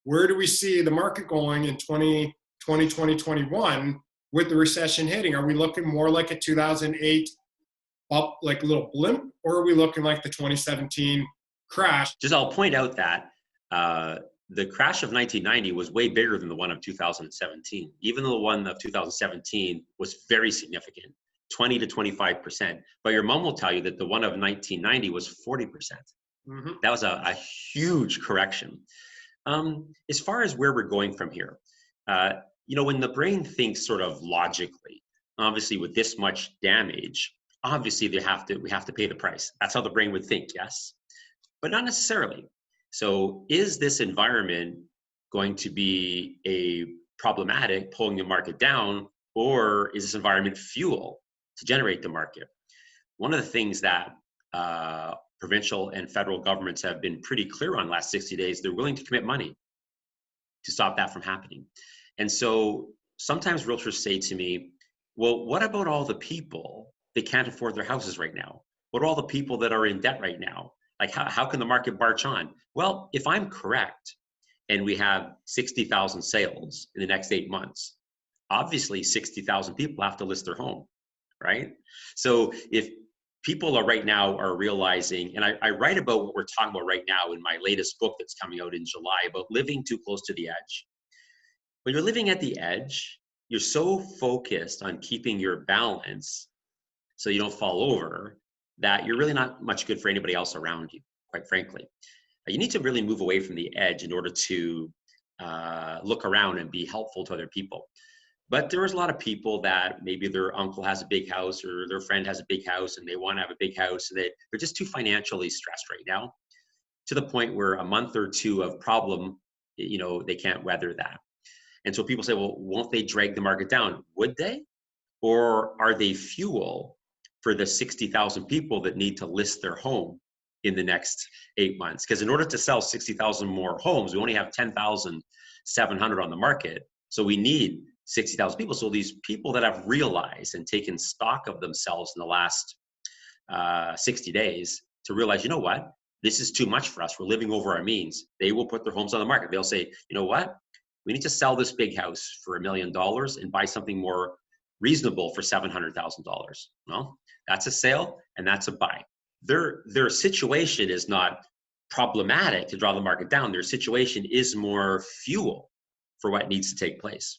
where do we see the market going in 2021 with the recession hitting? Are we looking more like a 2008 up, like a little blimp, or are we looking like the 2017 crash? Just I'll point out that the crash of 1990 was way bigger than the one of 2017. Even though the one of 2017 was very significant, 20 to 25%. But your mom will tell you that the one of 1990 was 40%. Mm-hmm. That was a huge correction. As far as where we're going from here, when the brain thinks sort of logically, obviously with this much damage, obviously we have to pay the price. That's how the brain would think, yes, but not necessarily. So is this environment going to be a problematic, pulling the market down, or is this environment fuel to generate the market? One of the things that provincial and federal governments have been pretty clear on last 60 days, they're willing to commit money to stop that from happening. And so sometimes realtors say to me, well, what about all the people that can't afford their houses right now? What are all the people that are in debt right now? Like, how can the market march on? Well, if I'm correct, and we have 60,000 sales in the next 8 months, obviously 60,000 people have to list their home, right? So if people are realizing, and I write about what we're talking about right now in my latest book that's coming out in July about living too close to the edge. When you're living at the edge, you're so focused on keeping your balance so you don't fall over that you're really not much good for anybody else around you, quite frankly. You need to really move away from the edge in order to look around and be helpful to other people. But there's a lot of people that maybe their uncle has a big house or their friend has a big house and they want to have a big house. And they're just too financially stressed right now, to the point where a month or two of problem, they can't weather that. And so people say, well, won't they drag the market down? Would they? Or are they fuel for the 60,000 people that need to list their home in the next 8 months? Because in order to sell 60,000 more homes, we only have 10,700 on the market. So we need 60,000 people. So these people that have realized and taken stock of themselves in the last 60 days to realize, you know what, this is too much for us. We're living over our means. They will put their homes on the market. They'll say, you know what, we need to sell this big house for $1 million and buy something more reasonable for $700,000. Well, that's a sale and that's a buy. Their situation is not problematic to draw the market down. Their situation is more fuel for what needs to take place.